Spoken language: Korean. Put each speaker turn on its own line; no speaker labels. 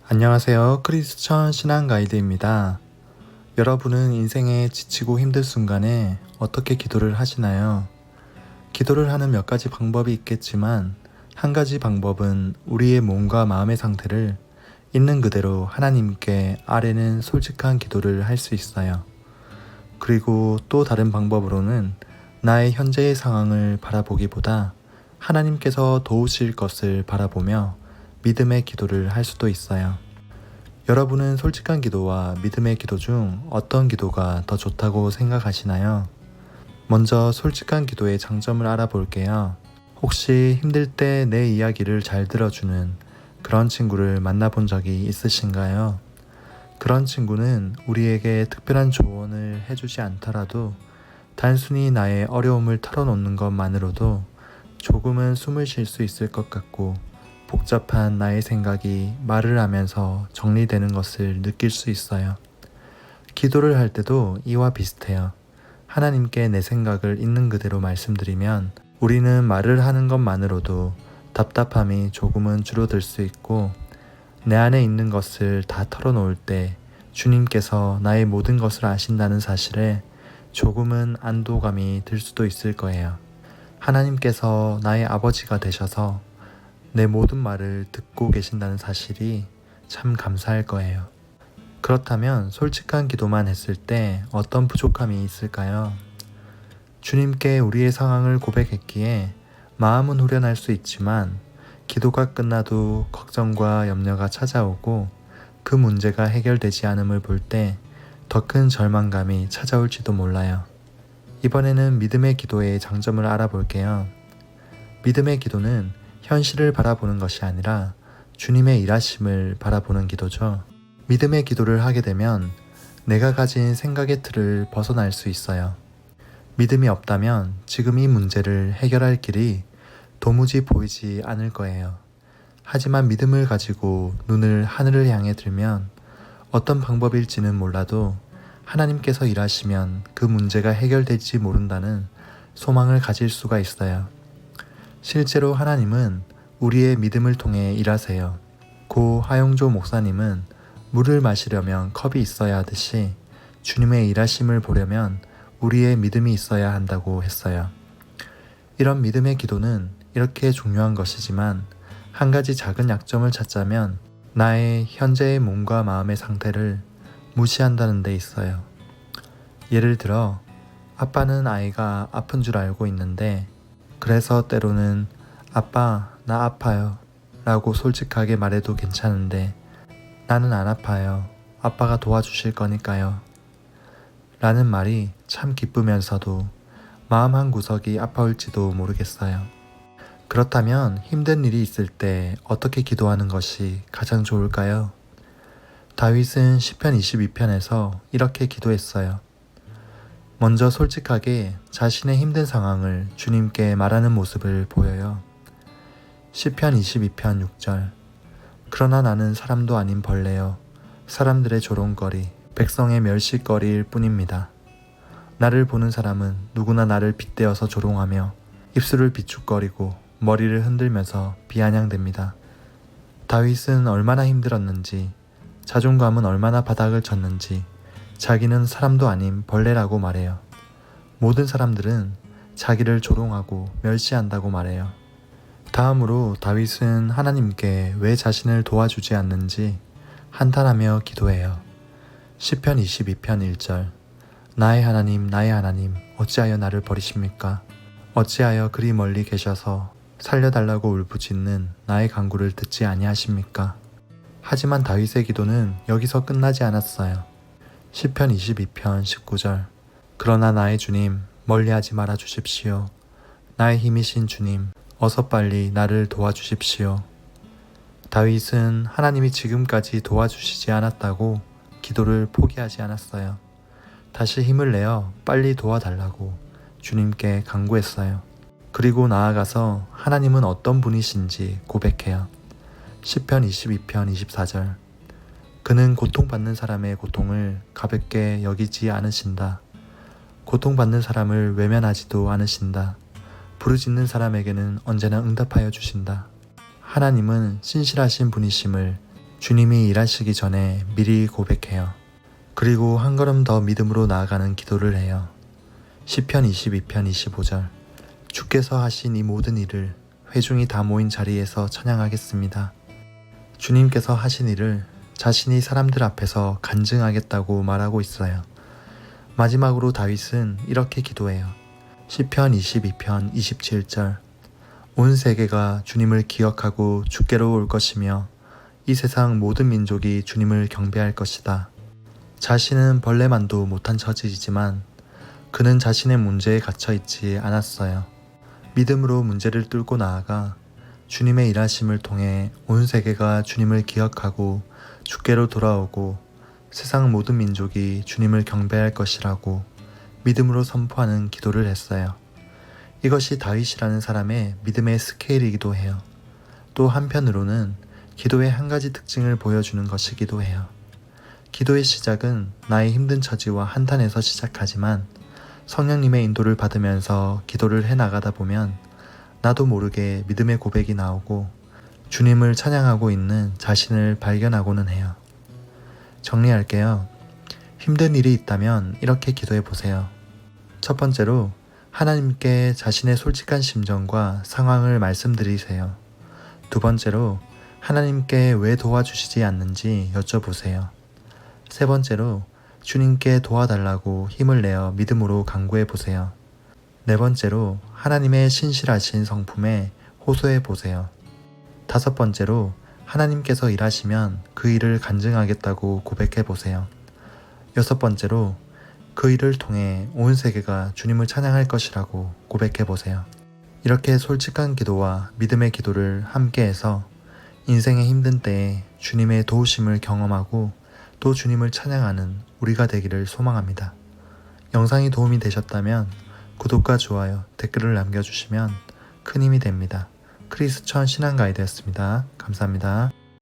안녕하세요. 크리스천 신앙 가이드입니다. 여러분은 인생에 지치고 힘든 순간에 어떻게 기도를 하시나요? 기도를 하는 몇 가지 방법이 있겠지만 한 가지 방법은 우리의 몸과 마음의 상태를 있는 그대로 하나님께 아뢰는 솔직한 기도를 할 수 있어요. 그리고 또 다른 방법으로는 나의 현재의 상황을 바라보기보다 하나님께서 도우실 것을 바라보며 믿음의 기도를 할 수도 있어요. 여러분은 솔직한 기도와 믿음의 기도 중 어떤 기도가 더 좋다고 생각하시나요? 먼저 솔직한 기도의 장점을 알아볼게요. 혹시 힘들 때 내 이야기를 잘 들어주는 그런 친구를 만나본 적이 있으신가요? 그런 친구는 우리에게 특별한 조언을 해주지 않더라도 단순히 나의 어려움을 털어놓는 것만으로도 조금은 숨을 쉴 수 있을 것 같고 복잡한 나의 생각이 말을 하면서 정리되는 것을 느낄 수 있어요. 기도를 할 때도 이와 비슷해요. 하나님께 내 생각을 있는 그대로 말씀드리면 우리는 말을 하는 것만으로도 답답함이 조금은 줄어들 수 있고 내 안에 있는 것을 다 털어놓을 때 주님께서 나의 모든 것을 아신다는 사실에 조금은 안도감이 들 수도 있을 거예요. 하나님께서 나의 아버지가 되셔서 내 모든 말을 듣고 계신다는 사실이 참 감사할 거예요. 그렇다면 솔직한 기도만 했을 때 어떤 부족함이 있을까요? 주님께 우리의 상황을 고백했기에 마음은 후련할 수 있지만 기도가 끝나도 걱정과 염려가 찾아오고 그 문제가 해결되지 않음을 볼 때 더 큰 절망감이 찾아올지도 몰라요. 이번에는 믿음의 기도의 장점을 알아볼게요. 믿음의 기도는 현실을 바라보는 것이 아니라 주님의 일하심을 바라보는 기도죠. 믿음의 기도를 하게 되면 내가 가진 생각의 틀을 벗어날 수 있어요. 믿음이 없다면 지금 이 문제를 해결할 길이 도무지 보이지 않을 거예요. 하지만 믿음을 가지고 눈을 하늘을 향해 들면 어떤 방법일지는 몰라도 하나님께서 일하시면 그 문제가 해결될지 모른다는 소망을 가질 수가 있어요. 실제로 하나님은 우리의 믿음을 통해 일하세요. 고 하용조 목사님은 물을 마시려면 컵이 있어야 하듯이 주님의 일하심을 보려면 우리의 믿음이 있어야 한다고 했어요. 이런 믿음의 기도는 이렇게 중요한 것이지만 한 가지 작은 약점을 찾자면 나의 현재의 몸과 마음의 상태를 무시한다는 데 있어요. 예를 들어 아빠는 아이가 아픈 줄 알고 있는데 그래서 때로는 아빠 나 아파요 라고 솔직하게 말해도 괜찮은데 나는 안 아파요. 아빠가 도와주실 거니까요. 라는 말이 참 기쁘면서도 마음 한 구석이 아파올지도 모르겠어요. 그렇다면 힘든 일이 있을 때 어떻게 기도하는 것이 가장 좋을까요? 다윗은 시편 22편에서 이렇게 기도했어요. 먼저 솔직하게 자신의 힘든 상황을 주님께 말하는 모습을 보여요. 시편 22편 6절 그러나 나는 사람도 아닌 벌레요 사람들의 조롱거리 백성의 멸시거리일 뿐입니다. 나를 보는 사람은 누구나 나를 빗대어서 조롱하며 입술을 비축거리고 머리를 흔들면서 비아냥댑니다. 다윗은 얼마나 힘들었는지 자존감은 얼마나 바닥을 쳤는지 자기는 사람도 아닌 벌레라고 말해요. 모든 사람들은 자기를 조롱하고 멸시한다고 말해요. 다음으로 다윗은 하나님께 왜 자신을 도와주지 않는지 한탄하며 기도해요. 시편 22편 1절 나의 하나님 어찌하여 나를 버리십니까? 어찌하여 그리 멀리 계셔서 살려달라고 울부짖는 나의 간구를 듣지 아니하십니까? 하지만 다윗의 기도는 여기서 끝나지 않았어요. 시편 22편 19절 그러나 나의 주님 멀리하지 말아 주십시오. 나의 힘이신 주님 어서 빨리 나를 도와주십시오. 다윗은 하나님이 지금까지 도와주시지 않았다고 기도를 포기하지 않았어요. 다시 힘을 내어 빨리 도와달라고 주님께 간구했어요. 그리고 나아가서 하나님은 어떤 분이신지 고백해요. 시편 22편 24절 그는 고통받는 사람의 고통을 가볍게 여기지 않으신다. 고통받는 사람을 외면하지도 않으신다. 부르짖는 사람에게는 언제나 응답하여 주신다. 하나님은 신실하신 분이심을 주님이 일하시기 전에 미리 고백해요. 그리고 한 걸음 더 믿음으로 나아가는 기도를 해요. 시편 22편 25절. 주께서 하신 이 모든 일을 회중이 다 모인 자리에서 찬양하겠습니다. 주님께서 하신 일을 자신이 사람들 앞에서 간증하겠다고 말하고 있어요. 마지막으로 다윗은 이렇게 기도해요. 시편 22편 27절. 온 세계가 주님을 기억하고 주께로 올 것이며 이 세상 모든 민족이 주님을 경배할 것이다. 자신은 벌레만도 못한 처지이지만 그는 자신의 문제에 갇혀 있지 않았어요. 믿음으로 문제를 뚫고 나아가 주님의 일하심을 통해 온 세계가 주님을 기억하고 주께로 돌아오고 세상 모든 민족이 주님을 경배할 것이라고 믿음으로 선포하는 기도를 했어요. 이것이 다윗이라는 사람의 믿음의 스케일이기도 해요. 또 한편으로는 기도의 한 가지 특징을 보여주는 것이기도 해요. 기도의 시작은 나의 힘든 처지와 한탄에서 시작하지만 성령님의 인도를 받으면서 기도를 해나가다 보면 나도 모르게 믿음의 고백이 나오고 주님을 찬양하고 있는 자신을 발견하고는 해요. 정리할게요. 힘든 일이 있다면 이렇게 기도해 보세요. 첫 번째로 하나님께 자신의 솔직한 심정과 상황을 말씀드리세요. 두 번째로 하나님께 왜 도와주시지 않는지 여쭤보세요. 세 번째로 주님께 도와달라고 힘을 내어 믿음으로 간구해 보세요. 네 번째로 하나님의 신실하신 성품에 호소해 보세요. 다섯 번째로 하나님께서 일하시면 그 일을 간증하겠다고 고백해 보세요. 여섯 번째로 그 일을 통해 온 세계가 주님을 찬양할 것이라고 고백해 보세요. 이렇게 솔직한 기도와 믿음의 기도를 함께해서 인생의 힘든 때에 주님의 도우심을 경험하고 또 주님을 찬양하는 우리가 되기를 소망합니다. 영상이 도움이 되셨다면 구독과 좋아요, 댓글을 남겨주시면 큰 힘이 됩니다. 크리스천 신앙 가이드였습니다. 감사합니다.